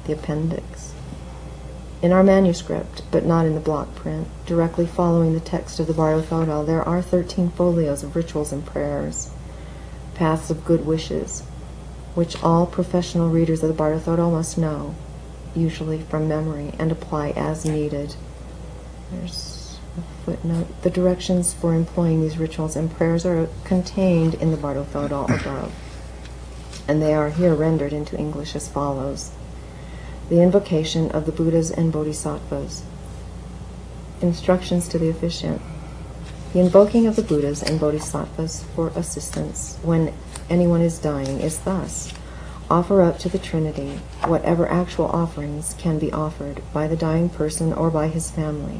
the Appendix. In our manuscript, but not in the block print, directly following the text of the Bardo Thodol, there are 13 folios of rituals and prayers, paths of good wishes, which all professional readers of the Bardo Thodol must know, usually from memory, and apply as needed. There's a footnote. The directions for employing these rituals and prayers are contained in the Bardo Thodol above, and they are here rendered into English as follows. The invocation of the Buddhas and Bodhisattvas. Instructions to the officiant. The invoking of the Buddhas and Bodhisattvas for assistance when anyone is dying is thus. Offer up to the Trinity whatever actual offerings can be offered by the dying person or by his family,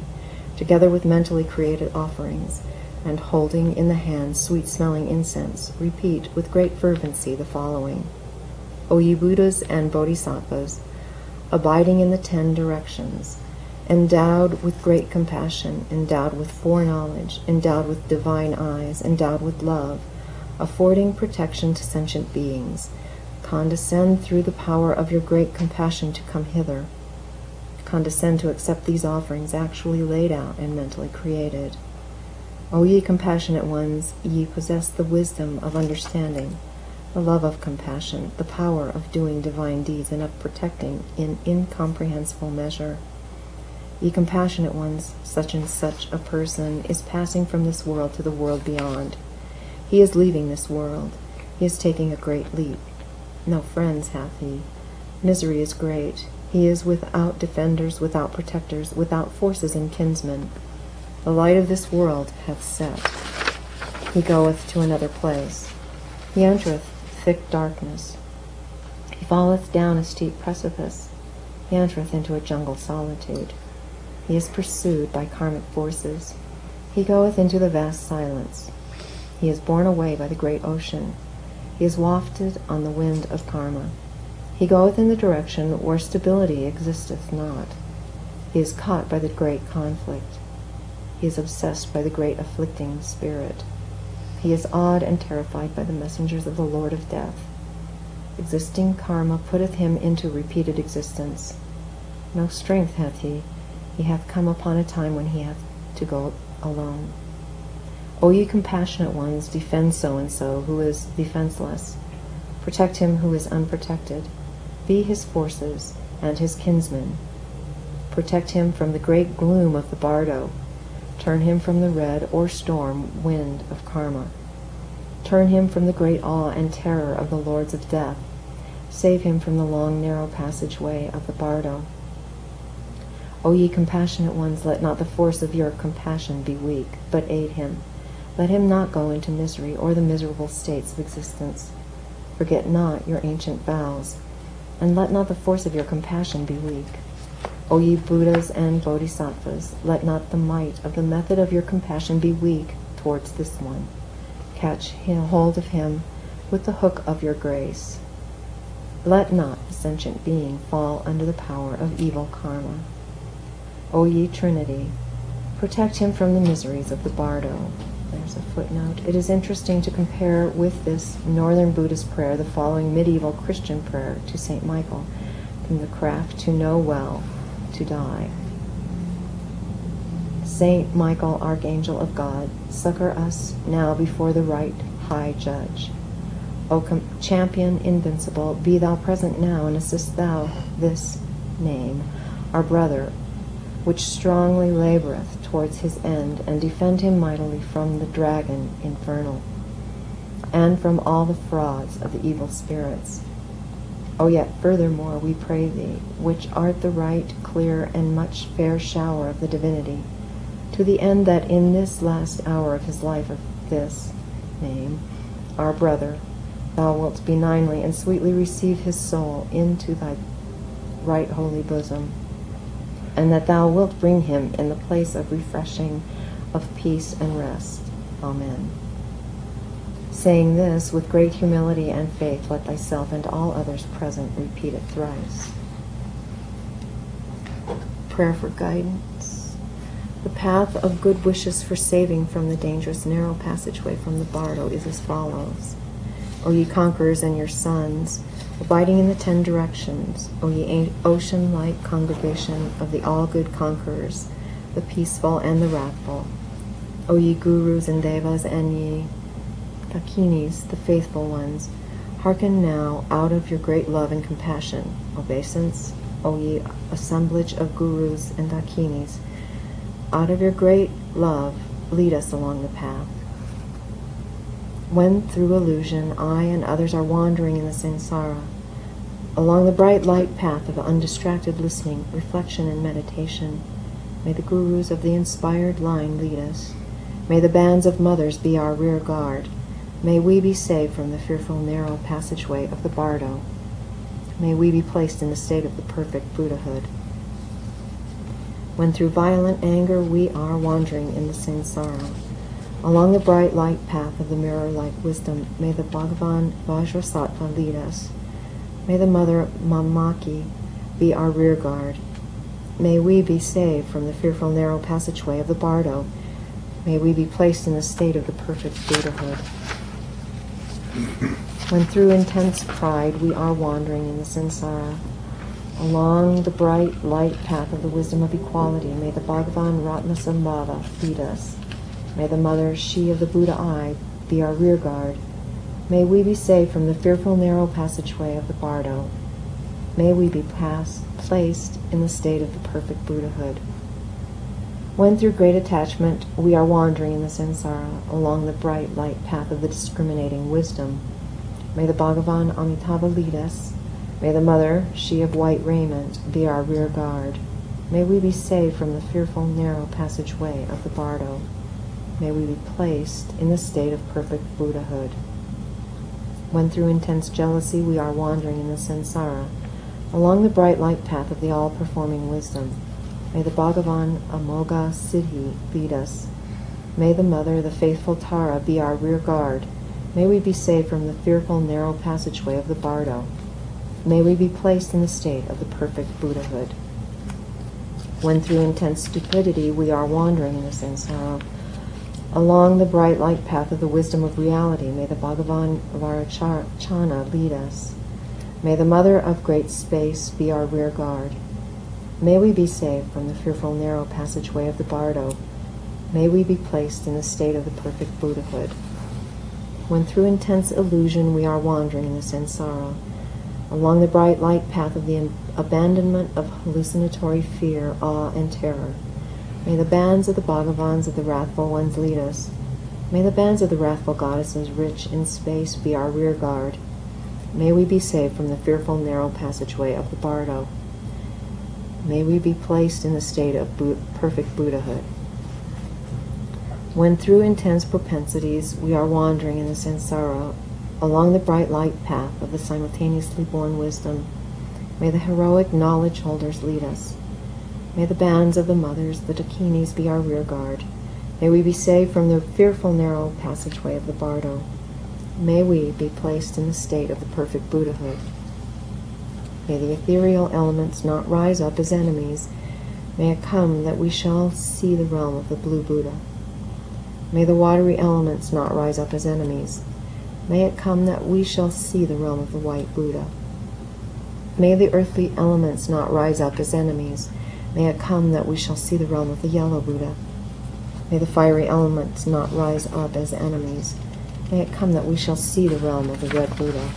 together with mentally created offerings, and holding in the hand sweet-smelling incense, repeat with great fervency the following. O ye Buddhas and Bodhisattvas, abiding in the 10 directions, endowed with great compassion, endowed with foreknowledge, endowed with divine eyes, endowed with love, affording protection to sentient beings, condescend through the power of your great compassion to come hither. Condescend to accept these offerings actually laid out and mentally created. O ye compassionate ones, ye possess the wisdom of understanding, the love of compassion, the power of doing divine deeds and of protecting in incomprehensible measure. Ye compassionate ones, such and such a person is passing from this world to the world beyond. He is leaving this world. He is taking a great leap. No friends hath he. Misery is great. He is without defenders, without protectors, without forces and kinsmen. The light of this world hath set. He goeth to another place. He entereth thick darkness. He falleth down a steep precipice. He entereth into a jungle solitude. He is pursued by karmic forces. He goeth into the vast silence. He is borne away by the great ocean. He is wafted on the wind of karma. He goeth in the direction where stability existeth not. He is caught by the great conflict. He is obsessed by the great afflicting spirit. He is awed and terrified by the messengers of the Lord of Death. Existing karma putteth him into repeated existence. No strength hath he. He hath come upon a time when he hath to go alone. O ye compassionate ones, defend so-and-so who is defenseless. Protect him who is unprotected. Be his forces and his kinsmen. Protect him from the great gloom of the bardo. Turn him from the red or storm wind of karma. Turn him from the great awe and terror of the lords of death. Save him from the long narrow passageway of the bardo. O ye compassionate ones, let not the force of your compassion be weak, but aid him. Let him not go into misery or the miserable states of existence. Forget not your ancient vows, and let not the force of your compassion be weak. O ye Buddhas and Bodhisattvas, let not the might of the method of your compassion be weak towards this one. Catch hold of him with the hook of your grace. Let not the sentient being fall under the power of evil karma. O ye Trinity, protect him from the miseries of the bardo. There's a footnote. It is interesting to compare with this northern Buddhist prayer the following medieval Christian prayer to St. Michael from the craft to know well, to die. Saint Michael, Archangel of God, succor us now before the right high judge. O champion invincible, be thou present now, and assist thou this name, our brother, which strongly laboureth towards his end, and defend him mightily from the dragon infernal, and from all the frauds of the evil spirits. O yet furthermore we pray thee, which art the right, clear, and much fair shower of the divinity, to the end that in this last hour of his life of this name, our brother, thou wilt benignly and sweetly receive his soul into thy right holy bosom, and that thou wilt bring him in the place of refreshing, of peace and rest. Amen. Saying this with great humility and faith, let thyself and all others present repeat it thrice. Prayer for guidance. The path of good wishes for saving from the dangerous narrow passageway from the bardo is as follows. O ye conquerors and your sons, abiding in the 10 directions, O ye ocean-like congregation of the all-good conquerors, the peaceful and the wrathful, O ye gurus and devas and ye dakinis, the faithful ones, hearken now out of your great love and compassion, obeisance, O ye assemblage of gurus and dakinis, out of your great love lead us along the path. When through illusion I and others are wandering in the samsara, along the bright light path of undistracted listening, reflection, and meditation, may the gurus of the inspired line lead us. May the bands of mothers be our rear guard. May we be saved from the fearful narrow passageway of the bardo. May we be placed in the state of the perfect Buddhahood. When through violent anger we are wandering in the samsara, along the bright light path of the mirror-like wisdom, may the Bhagavan Vajrasattva lead us. May the mother Mamaki be our rear guard. May we be saved from the fearful narrow passageway of the bardo. May we be placed in the state of the perfect Buddhahood. When through intense pride we are wandering in the samsara, along the bright light path of the wisdom of equality, may the Bhagavan Ratnasambhava lead us. May the mother, she of the Buddha eye, be our rear guard. May we be saved from the fearful narrow passageway of the bardo. May we be placed in the state of the perfect Buddhahood. When through great attachment we are wandering in the samsara, along the bright light path of the discriminating wisdom, may the Bhagavan Amitabha lead us. May the mother, she of white raiment, be our rear guard. May we be saved from the fearful narrow passageway of the bardo. May we be placed in the state of perfect Buddhahood. When through intense jealousy we are wandering in the samsara, along the bright light path of the all-performing wisdom, may the Bhagavan Amoga Siddhi lead us. May the mother, the faithful Tara, be our rear guard. May we be saved from the fearful narrow passageway of the bardo. May we be placed in the state of the perfect Buddhahood. When through intense stupidity we are wandering in the samsara, along the bright light path of the wisdom of reality, may the Bhagavan Varachana lead us. May the mother of great space be our rear guard. May we be saved from the fearful narrow passageway of the bardo. May we be placed in the state of the perfect Buddhahood. When through intense illusion we are wandering in the samsara, along the bright light path of the abandonment of hallucinatory fear, awe, and terror, may the bands of the Bhagavans of the wrathful ones lead us. May the bands of the wrathful goddesses rich in space be our rear guard. May we be saved from the fearful narrow passageway of the bardo. May we be placed in the state of perfect Buddhahood. When through intense propensities we are wandering in the samsara, along the bright light path of the simultaneously born wisdom, may the heroic knowledge holders lead us. May the bands of the mothers, the dakinis, be our rear guard. May we be saved from the fearful narrow passageway of the bardo. May we be placed in the state of the perfect Buddhahood. May the ethereal elements not rise up as enemies. May it come that we shall see the realm of the blue Buddha. May the watery elements not rise up as enemies. May it come that we shall see the realm of the white Buddha. May the earthly elements not rise up as enemies. May it come that we shall see the realm of the yellow Buddha. May the fiery elements not rise up as enemies. May it come that we shall see the realm of the red Buddha.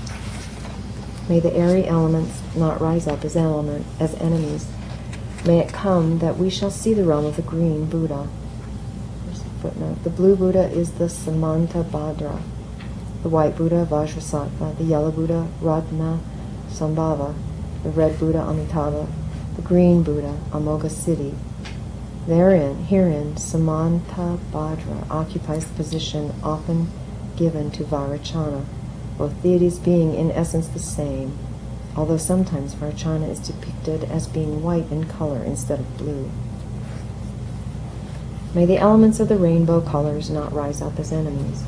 May the airy elements not rise up as enemies. May it come that we shall see the realm of the green Buddha. Here's a footnote. The blue Buddha is the Samanta Bhadra, the white Buddha Vajrasattva, the yellow Buddha Ratna Sambhava, the red Buddha Amitabha, the green Buddha Amoga Siddhi. Herein, Samanta Bhadra occupies the position often given to Varachana, both deities being in essence the same, although sometimes Varachana is depicted as being white in color instead of blue. May the elements of the rainbow colors not rise up as enemies.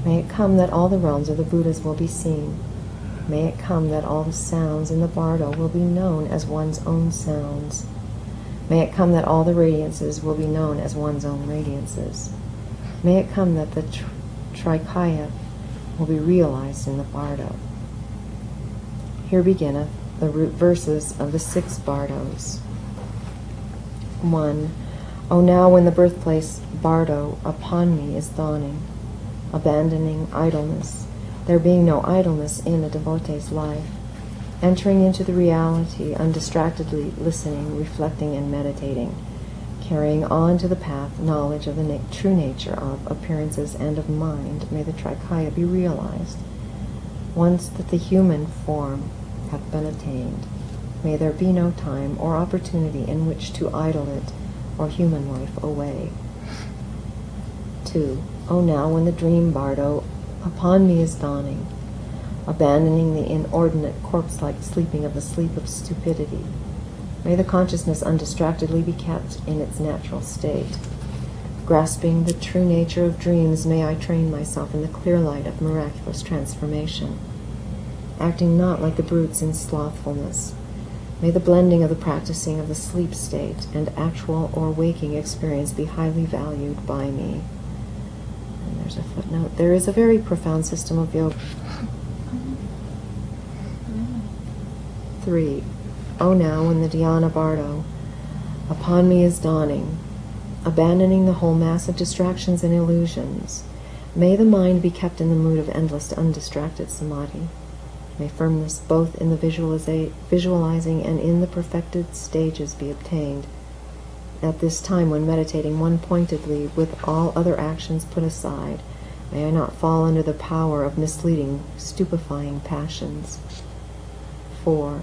May it come that all the realms of the Buddhas will be seen. May it come that all the sounds in the bardo will be known as one's own sounds. May it come that all the radiances will be known as one's own radiances. May it come that the Trikaya will be realized in the bardo. Here beginneth the root verses of the 6 bardos. 1. O now when the birthplace bardo upon me is dawning, abandoning idleness, there being no idleness in a devotee's life, entering into the reality, undistractedly listening, reflecting, and meditating, carrying on to the path knowledge of the true nature of appearances and of mind, may the Trikaya be realized. Once that the human form hath been attained, may there be no time or opportunity in which to idle it or human life away. 2. O now when the dream bardo upon me is dawning, abandoning the inordinate corpse-like sleeping of the sleep of stupidity, may the consciousness undistractedly be kept in its natural state. Grasping the true nature of dreams, may I train myself in the clear light of miraculous transformation, acting not like the brutes in slothfulness. May the blending of the practicing of the sleep state and actual or waking experience be highly valued by me. And there's a footnote. There is a very profound system of yoga. 3. O now when the dhyana bardo upon me is dawning, abandoning the whole mass of distractions and illusions, may the mind be kept in the mood of endless undistracted samadhi. May firmness both in the visualizing and in the perfected stages be obtained. At this time, when meditating one pointedly with all other actions put aside, may I not fall under the power of misleading, stupefying passions. 4.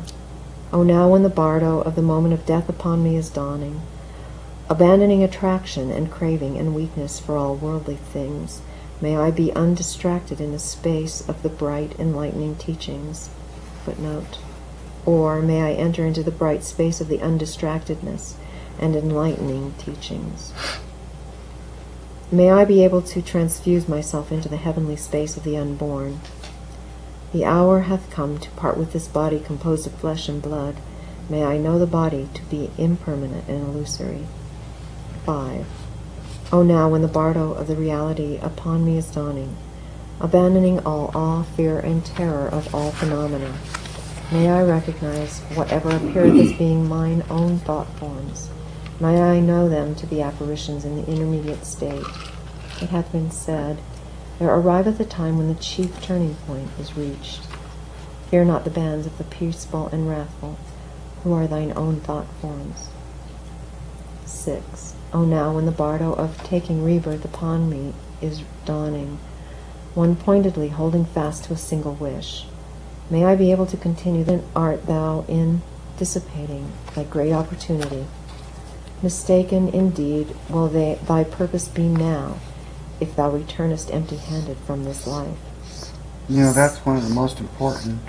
O now when the bardo of the moment of death upon me is dawning, abandoning attraction and craving and weakness for all worldly things, may I be undistracted in the space of the bright, enlightening teachings. Footnote. Or may I enter into the bright space of the undistractedness and enlightening teachings. May I be able to transfuse myself into the heavenly space of the unborn. The hour hath come to part with this body composed of flesh and blood. May I know the body to be impermanent and illusory. 5. O now when the bardo of the reality upon me is dawning, abandoning all awe, fear, and terror of all phenomena, may I recognize whatever appeareth as being mine own thought forms. May I know them to be apparitions in the intermediate state. It hath been said, there arriveth a time when the chief turning point is reached. Fear not the bands of the peaceful and wrathful, who are thine own thought forms. 6. O now when the bardo of taking rebirth upon me is dawning, one pointedly holding fast to a single wish, may I be able to continue. Then art thou in dissipating thy great opportunity. Mistaken indeed will thy purpose be now, if thou returnest empty-handed from this life. You know, that's one of the most important.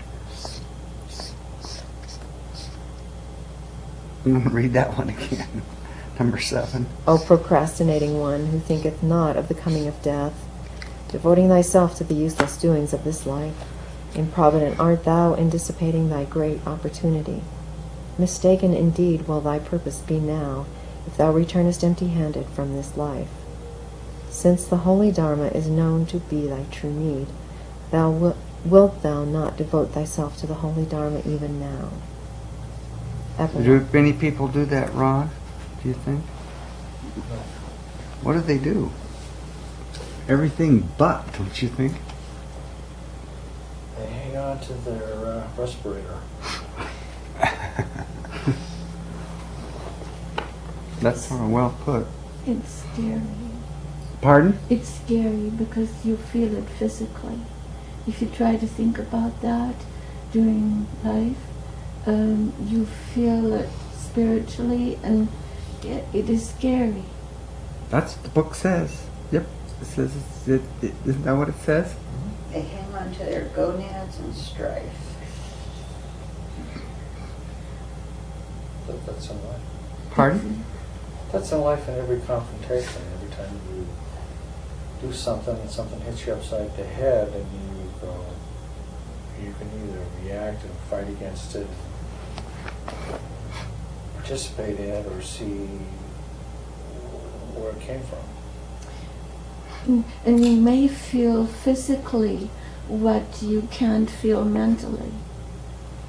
I'm going to read that one again. Number 7. O procrastinating one, who thinketh not of the coming of death, devoting thyself to the useless doings of this life, improvident art thou in dissipating thy great opportunity. Mistaken indeed will thy purpose be now, if thou returnest empty-handed from this life. Since the holy Dharma is known to be thy true need, wilt thou not devote thyself to the holy Dharma even now? Do many people do that, Ron? Do you think? What do they do? Everything but, don't you think? They hang on to their respirator. That's well put. It's scary. Pardon? It's scary because you feel it physically. If you try to think about that during life, you feel it spiritually, and it is scary. That's what the book says. Yep. It says, isn't that what it says? They hang on to their gonads and strife. That's in life. Pardon? That's in life in every confrontation. Every time you do something and something hits you upside the head, and you can either react and fight against it, participate in it, or see where it came from. And you may feel physically what you can't feel mentally.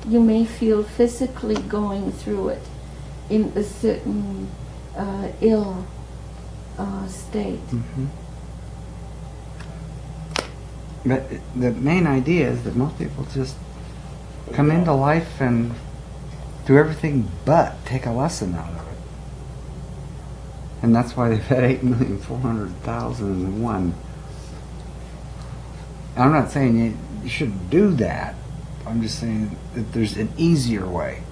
you may feel physically going through it in a certain ill state. Mm-hmm. But the main idea is that most people just come into life and do everything but take a lesson out of it. And that's why they've had 8,400,001. I'm not saying you shouldn't do that. I'm just saying that there's an easier way.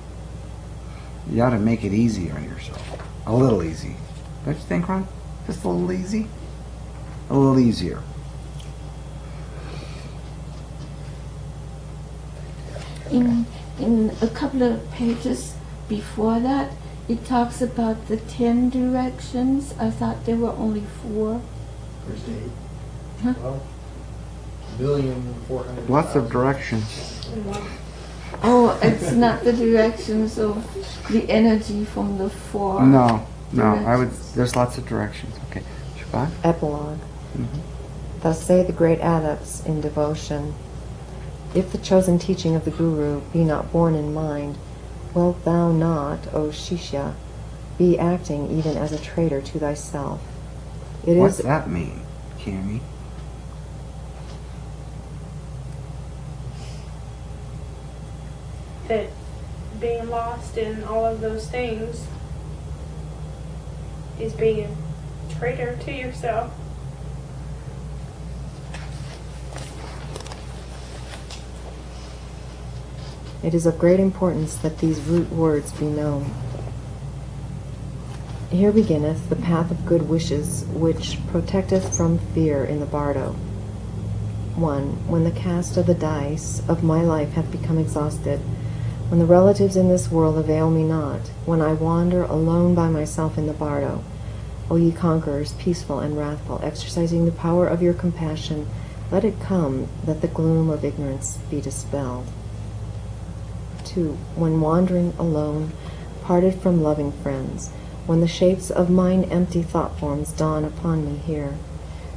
You ought to make it easy on yourself. A little easy. Don't you think, Ron? Just a little easy? A little easier. In a couple of pages before that, it talks about the 10 directions. I thought there were only 4. There's 8. Huh? Well, 1,400,000. Lots of directions. Oh, it's not the directions of the energy from the 4. No. Directions. There's lots of directions. Okay. Shabbat? Epilogue. Mm-hmm. Thus say the great adepts in devotion, if the chosen teaching of the Guru be not borne in mind, wilt thou not, O Shishya, be acting even as a traitor to thyself? What's that mean, Cammy? That being lost in all of those things is being a traitor to yourself. It is of great importance that these root words be known. Here beginneth the path of good wishes, which protecteth from fear in the bardo. 1. When the cast of the dice of my life hath become exhausted, when the relatives in this world avail me not, when I wander alone by myself in the bardo, O ye conquerors, peaceful and wrathful, exercising the power of your compassion, let it come that the gloom of ignorance be dispelled. 2. When wandering alone, parted from loving friends, when the shapes of mine empty thought forms dawn upon me here,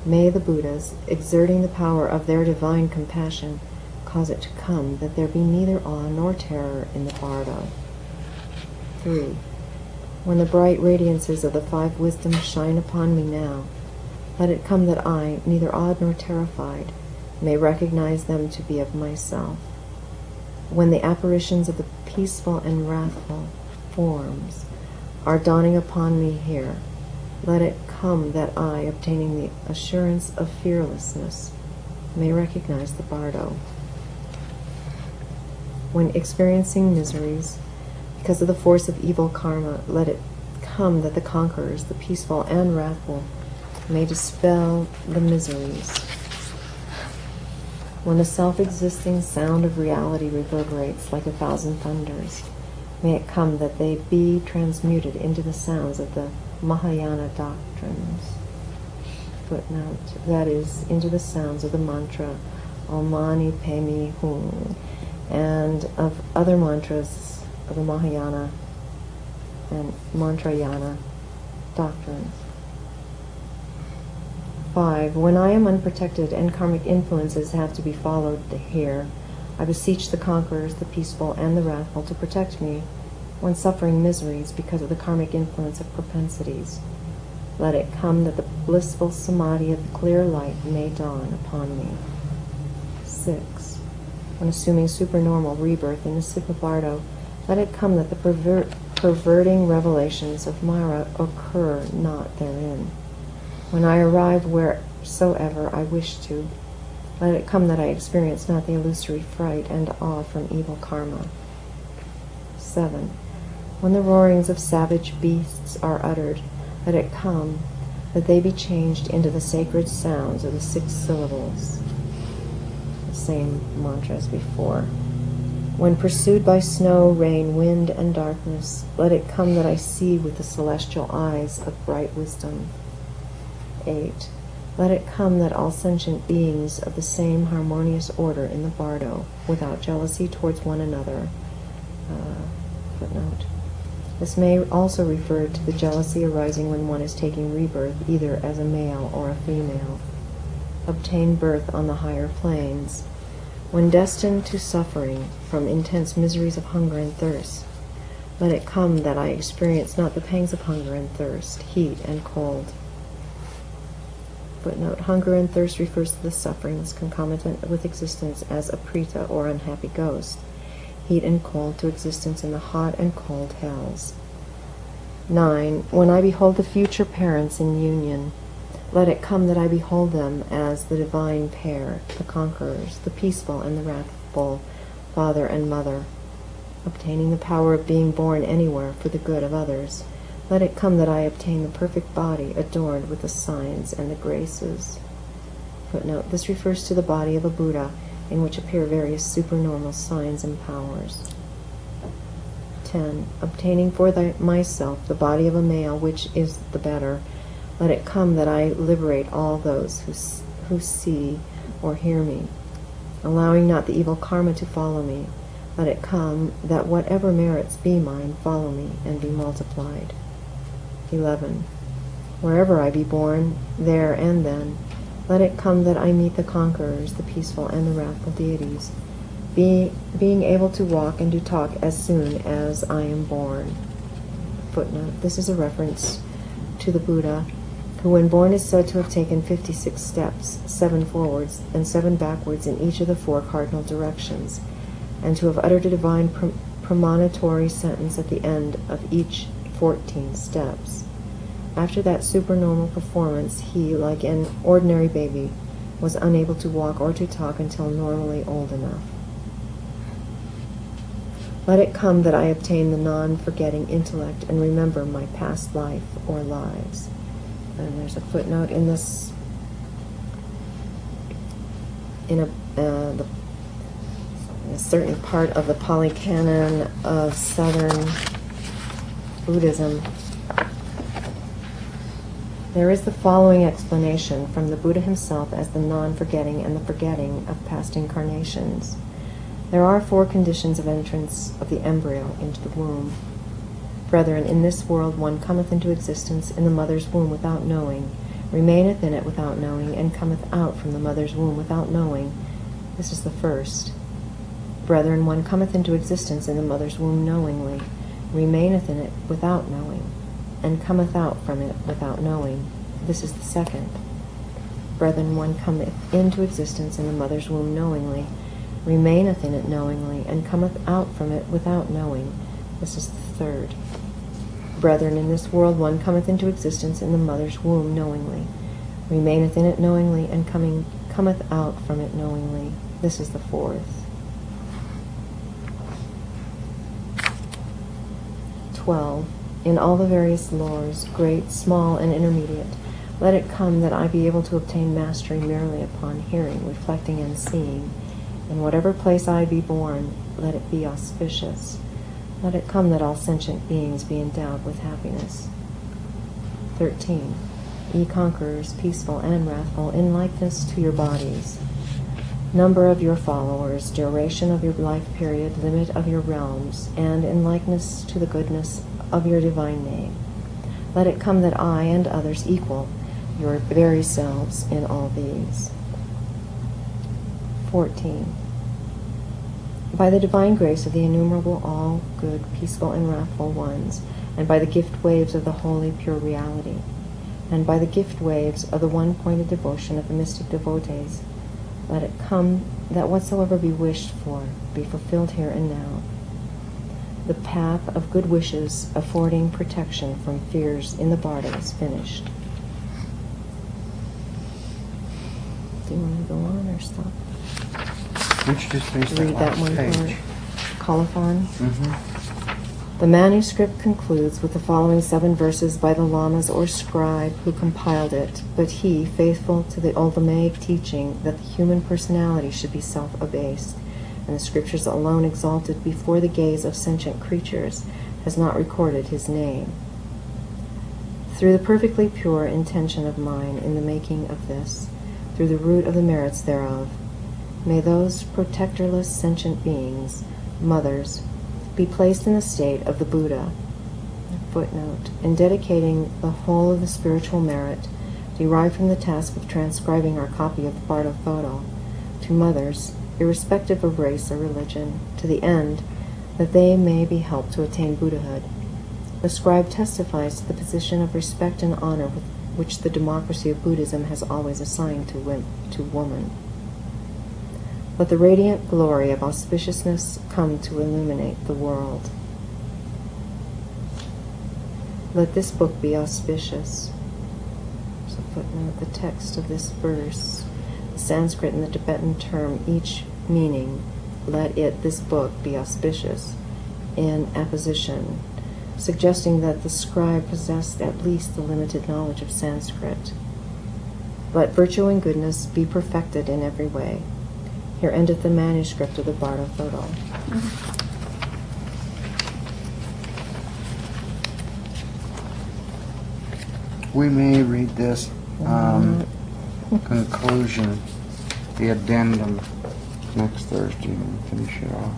may the Buddhas, exerting the power of their divine compassion, cause it to come that there be neither awe nor terror in the bardo. 3. When the bright radiances of the 5 wisdoms shine upon me now, let it come that I, neither awed nor terrified, may recognize them to be of myself. When the apparitions of the peaceful and wrathful forms are dawning upon me here, let it come that I, obtaining the assurance of fearlessness, may recognize the bardo. When experiencing miseries because of the force of evil karma, let it come that the conquerors, the peaceful and wrathful, may dispel the miseries. When the self-existing sound of reality reverberates like 1,000 thunders, may it come that they be transmuted into the sounds of the Mahayana doctrines. Footnote, that is, into the sounds of the mantra Om Mani Padme Hum, and of other mantras of the Mahayana and Mantrayana doctrines. 5. When I am unprotected and karmic influences have to be followed here, I beseech the conquerors, the peaceful and the wrathful, to protect me when suffering miseries because of the karmic influence of propensities. Let it come that the blissful samadhi of the clear light may dawn upon me. 6. When assuming supernormal rebirth in the Sigma Bardo, let it come that the perverting revelations of Mara occur not therein. When I arrive wheresoever I wish to, let it come that I experience not the illusory fright and awe from evil karma. 7. When the roarings of savage beasts are uttered, let it come that they be changed into the sacred sounds of the 6 syllables. The same mantra as before. When pursued by snow, rain, wind, and darkness, let it come that I see with the celestial eyes of bright wisdom. 8. Let it come that all sentient beings of the same harmonious order in the bardo, without jealousy towards one another. Footnote. This may also refer to the jealousy arising when one is taking rebirth, either as a male or a female. Obtain birth on the higher planes. When destined to suffering from intense miseries of hunger and thirst, let it come that I experience not the pangs of hunger and thirst, heat and cold. Footnote: hunger and thirst refers to the sufferings concomitant with existence as a preta or unhappy ghost. Heat and cold to existence in the hot and cold hells. 9. When I behold the future parents in union, let it come that I behold them as the divine pair, the conquerors, the peaceful and the wrathful, father and mother, obtaining the power of being born anywhere for the good of others. Let it come that I obtain the perfect body adorned with the signs and the graces. Footnote: this refers to the body of a Buddha, in which appear various supernormal signs and powers. 10. Obtaining for myself the body of a male, which is the better, let it come that I liberate all those who see or hear me, allowing not the evil karma to follow me. Let it come that whatever merits be mine follow me and be multiplied. 11. Wherever I be born, there and then, let it come that I meet the conquerors, the peaceful and the wrathful deities, being able to walk and to talk as soon as I am born. Footnote: this is a reference to the Buddha, who when born is said to have taken 56 steps, 7 forwards and 7 backwards in each of the 4 cardinal directions, and to have uttered a divine premonitory sentence at the end of each 14 steps. After that supernormal performance, he, like an ordinary baby, was unable to walk or to talk until normally old enough. Let it come that I obtain the non-forgetting intellect and remember my past life or lives. And there's a footnote in this, in a certain part of the Pali Canon of Southern Buddhism. There is the following explanation from the Buddha himself as the non-forgetting and the forgetting of past incarnations. There are 4 conditions of entrance of the embryo into the womb. Brethren, in this world one cometh into existence in the mother's womb without knowing, remaineth in it without knowing, and cometh out from the mother's womb without knowing. This is the first. Brethren, one cometh into existence in the mother's womb knowingly, remaineth in it without knowing, and cometh out from it without knowing. This is the second. Brethren, one cometh into existence in the mother's womb knowingly, remaineth in it knowingly, and cometh out from it without knowing. This is the third. Brethren, in this world one cometh into existence in the mother's womb knowingly, remaineth in it knowingly, and cometh out from it knowingly. This is the fourth. 12. In all the various lores, great, small, and intermediate, let it come that I be able to obtain mastery merely upon hearing, reflecting, and seeing. In whatever place I be born, let it be auspicious. Let it come that all sentient beings be endowed with happiness. 13. Ye conquerors, peaceful and wrathful, in likeness to your bodies, number of your followers, duration of your life period, limit of your realms, and in likeness to the goodness of your divine name, let it come that I and others equal your very selves in all these. 14. By the divine grace of the innumerable all good, peaceful, and wrathful ones, and by the gift waves of the holy pure reality, and by the gift waves of the one-pointed devotion of the mystic devotees, let it come that whatsoever be wished for be fulfilled here and now. The path of good wishes affording protection from fears in the bardo is finished. Do you want to go on or stop? Would you just finish Read that last one page? part. Colophon. Mm-hmm. The manuscript concludes with the following 7 verses by the lamas or scribe who compiled it, but he, faithful to the Olympic teaching that the human personality should be self-abased, and the scriptures alone exalted before the gaze of sentient creatures, has not recorded his name. Through the perfectly pure intention of mine in the making of this, through the root of the merits thereof, may those protectorless sentient beings, mothers, be placed in the state of the Buddha. Footnote. In dedicating the whole of the spiritual merit derived from the task of transcribing our copy of the Bardo Photo to mothers, irrespective of race or religion, to the end that they may be helped to attain Buddhahood. The scribe testifies to the position of respect and honor which the democracy of Buddhism has always assigned to woman. Let the radiant glory of auspiciousness come to illuminate the world. Let this book be auspicious. So footnote, the text of this verse, the Sanskrit and the Tibetan term, each meaning, let it, this book, be auspicious, in apposition, suggesting that the scribe possessed at least the limited knowledge of Sanskrit. Let virtue and goodness be perfected in every way. Here endeth the manuscript of the Bardo Photo. We may read this conclusion, the addendum, next Thursday and finish it off.